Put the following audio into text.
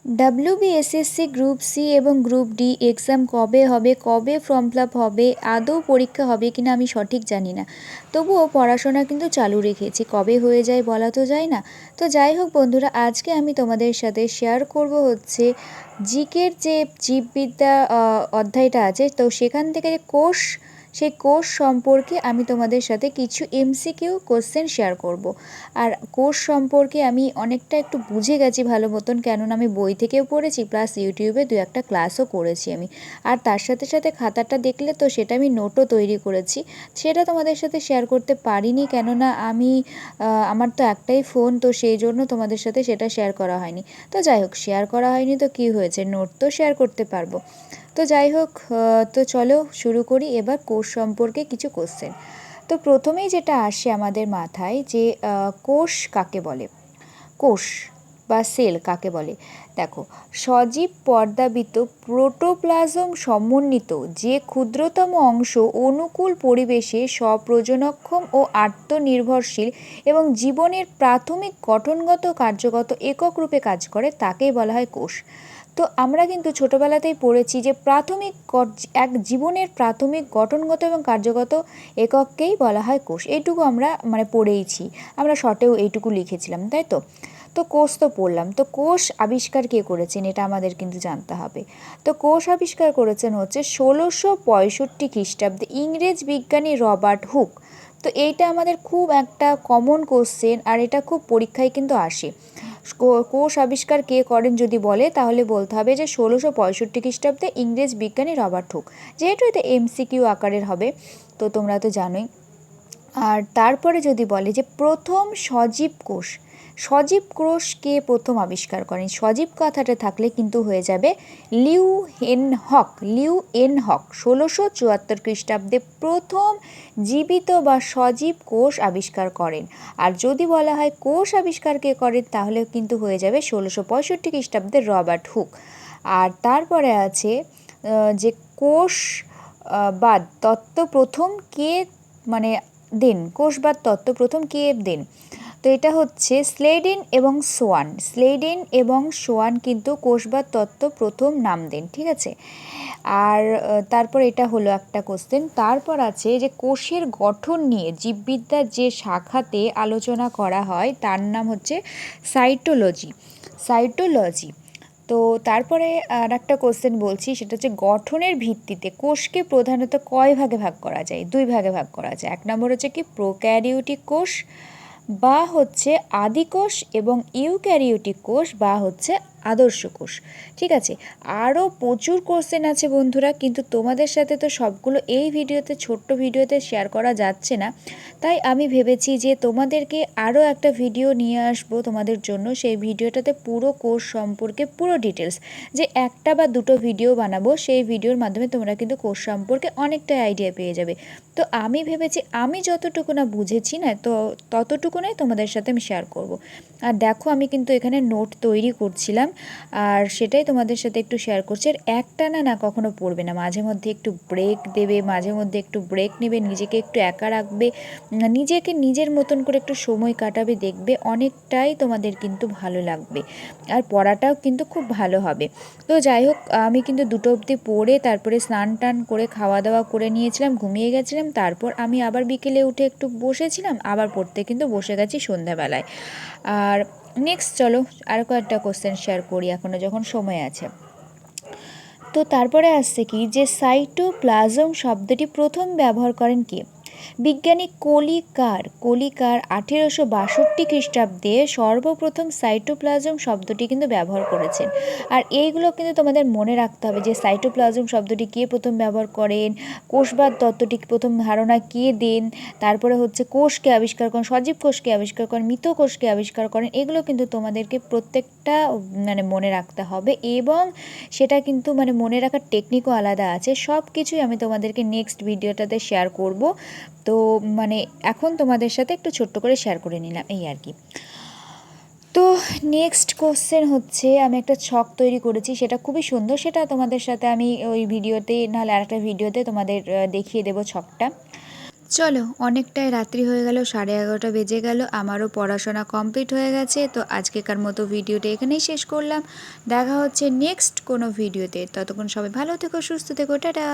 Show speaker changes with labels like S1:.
S1: WBSSC group C এবং group D exam কবে হবে, কবে ফর্ম ফিল আপ হবে, আদৌ পরীক্ষা হবে কিনা আমি সঠিক জানি না। তবুও পড়াশোনা কিন্তু চালু রেখেছি, কবে হয়ে যায় বলা তো যায় না। তো যাই হোক বন্ধুরা, আজকে আমি তোমাদের সাথে শেয়ার করব হচ্ছে জিকের যে জীববিদ্যা অধ্যায়টা আছে, তো সেখান থেকে যে সেই কোষ সম্পর্কে আমি তোমাদের সাথে কিছু MCQ কোশ্চেন শেয়ার করব। আর কোষ সম্পর্কে আমি অনেকটা একটু বুঝে গেছি ভালো মতন, কেননা আমি বই থেকেও পড়েছি, প্লাস ইউটিউবে দু একটা ক্লাসও করেছি আমি। আর তার সাথে সাথে খাতাটা দেখলে তো সেটা আমি নোটও তৈরি করেছি, সেটা তোমাদের সাথে শেয়ার করতে পারিনি, কেননা আমি আমার তো একটাই ফোন, তো সেই জন্য তোমাদের সাথে সেটা শেয়ার করা হয়নি। তো যাই হোক, শেয়ার করা হয়নি তো কী হয়েছে, নোট তো শেয়ার করতে পারবো। তো যাই হোক, তো চলো শুরু করি এবার কোষ সম্পর্কে কিছু কোশ্চেন। তো প্রথমেই যেটা আসে আমাদের মাথায় যে কোষ কাকে বলে, কোষ বা সেল কাকে বলে। দেখো, সজীব পর্দাবৃত প্রোটোপ্লাজম সমন্বিত যে ক্ষুদ্রতম অংশ অনুকূল পরিবেশে স্বপ্রজনক্ষম ও আত্মনির্ভরশীল এবং জীবনের প্রাথমিক গঠনগত কার্যগত একক রূপে কাজ করে, তাকেই বলা হয় কোষ। তো আমরা কিন্তু ছোটোবেলাতেই পড়েছি যে এক জীবনের প্রাথমিক গঠনগত এবং কার্যগত একককেই বলা হয় কোষ। এইটুকু আমরা পড়েইছি, আমরা শর্টেও এইটুকু লিখেছিলাম, তাই তো। তো কোষ তো পড়লাম, তো কোষ আবিষ্কার কে করেছেন এটা আমাদের কিন্তু জানতে হবে। তো কোষ আবিষ্কার করেছেন হচ্ছে 1665 খ্রিস্টাব্দে ইংরেজ বিজ্ঞানী রবার্ট হুক। তো এইটা আমাদের খুব একটা কমন কোশ্চেন, আর এটা খুব পরীক্ষায় কিন্তু আসে। কোষ আবিষ্কার কে করেন যদি বলে, তাহলে বলতে হবে যে 1665 খ্রিস্টাব্দে ইংরেজ বিজ্ঞানী রবার্ট হুক। যেহেতু এটা MCQ আকারের হবে, তো তোমরা তো জানোই। আর তারপরে যদি বলে যে প্রথম সজীব কোষ কে প্রথম আবিষ্কার করেন, সজীব কথাটা থাকলে কিন্তু হয়ে যাবে লিউ এন হক 1674 খ্রিস্টাব্দে প্রথম জীবিত বা সজীব কোষ আবিষ্কার করেন। আর যদি বলা হয় কোষ আবিষ্কার কে করেন, তাহলে কিন্তু হয়ে যাবে 1665 খ্রিস্টাব্দে রবার্ট হুক। আর তারপরে আছে যে কোষবাদ তত্ত্ব প্রথম কে কোষবাদ তত্ত্ব প্রথম কে দেন। তো এটা হচ্ছে স্লেডিন এবং সোয়ান কিন্তু কোষবাদ তত্ত্ব প্রথম নাম দেন, ঠিক আছে। আর তারপর এটা হলো একটা কোশ্চেন। তারপর আছে যে কোষের গঠন নিয়ে জীববিদ্যার যে শাখাতে আলোচনা করা হয় তার নাম হচ্ছে সাইটোলজি। তো তারপরে আর একটা কোশ্চেন বলছি, সেটা হচ্ছে গঠনের ভিত্তিতে কোষকে প্রধানত কয় ভাগে ভাগ করা যায়, দুই ভাগে ভাগ করা যায়। এক নম্বর হচ্ছে কি প্রোক্যারিওটিক কোষ বা হচ্ছে আদিকোষ, এবং ইউক্যারিওটিক কোষ বা হচ্ছে আদর্শ কোষ, ঠিক আছে। আরও প্রচুর কোশ্চেন আছে বন্ধুরা, কিন্তু তোমাদের সাথে তো সবগুলো এই ভিডিওতে, ছোট্ট ভিডিওতে শেয়ার করা যাচ্ছে না। তাই আমি ভেবেছি যে তোমাদেরকে আরও একটা ভিডিও নিয়ে আসবো তোমাদের জন্য, সেই ভিডিওটাতে পুরো কোর্স সম্পর্কে পুরো ডিটেলস, যে একটা বা দুটো ভিডিও বানাবো, সেই ভিডিওর মাধ্যমে তোমরা কিন্তু কোর্স সম্পর্কে অনেকটাই আইডিয়া পেয়ে যাবে। তো আমি ভেবেছি আমি যতটুকু না বুঝেছি না, তো ততটুকুনাই তোমাদের সাথে আমি শেয়ার করব। আর দেখো, আমি কিন্তু এখানে নোট তৈরি করছিলাম, আর সেটাই তোমাদের সাথে একটু শেয়ার করছি। আর একটানা না কখনো পড়বে না, মাঝে মধ্যে একটু ব্রেক দেবে, মাঝে মধ্যে একটু ব্রেক নেবে, নিজেকে একটু একা রাখবে, নিজেকে নিজের মতন করে একটু সময় কাটাবে, দেখবে অনেকটাই তোমাদের কিন্তু ভালো লাগবে, আর পড়াটাও কিন্তু খুব ভালো হবে। তো যাই হোক, আমি কিন্তু দুটো অবধি পড়ে তারপরে স্নান টান করে খাওয়া দাওয়া করে নিয়েছিলাম, ঘুমিয়ে গেছিলাম। তারপর আমি আবার বিকেলে উঠে একটু বসেছিলাম, আবার পড়তে কিন্তু বসে গেছি সন্ধ্যাবেলায়। আর নেক্সট চলো আর কয়েকটা কোশ্চেন শেয়ার করি এখনও যখন সময় আছে। তো তারপরে আসছে কি যে সাইটোপ্লাজম শব্দটি প্রথম ব্যবহার করেন কে, বিজ্ঞানী কলিকার 1862 খ্রিস্টাব্দে সর্বপ্রথম সাইটোপ্লাজম শব্দটি কিন্তু ব্যবহার করেছেন। আর এইগুলো কিন্তু তোমাদের মনে রাখতে হবে যে সাইটোপ্লাজম শব্দটি কে প্রথম ব্যবহার করেন, কোষবাদ তত্ত্বটি প্রথম ধারণা কে দেন, তারপরে হচ্ছে কোষকে আবিষ্কার করেন, সজীব কোষকে আবিষ্কার করেন, মৃত কোষকে আবিষ্কার করেন। এগুলো কিন্তু তোমাদেরকে প্রত্যেকটা মনে রাখতে হবে, এবং সেটা কিন্তু মনে রাখার টেকনিকও আলাদা আছে। সব কিছুই আমি তোমাদেরকে নেক্সট ভিডিওটাতে শেয়ার করব। তো এখন তোমাদের সাথে একটু ছোট্ট করে শেয়ার করে নিলাম, এই আর কি। তো নেক্সট কোশ্চেন হচ্ছে, আমি একটা ছক তৈরি করেছি, সেটা খুবই সুন্দর, সেটা তোমাদের সাথে আমি ওই ভিডিওতে নাহলে আরেকটা ভিডিওতে তোমাদের দেখিয়ে দেবো ছকটা। চলো, অনেকটাই রাত্রি হয়ে গেল, 11:30 বেজে গেল, আমারও পড়াশোনা কমপ্লিট হয়ে গেছে। তো আজকেকার মতো ভিডিওটা এখানেই শেষ করলাম। দেখা হচ্ছে নেক্সট কোনো ভিডিওতে। ততক্ষণ সবাই ভালো থেকো, সুস্থ থেকো, টাটা।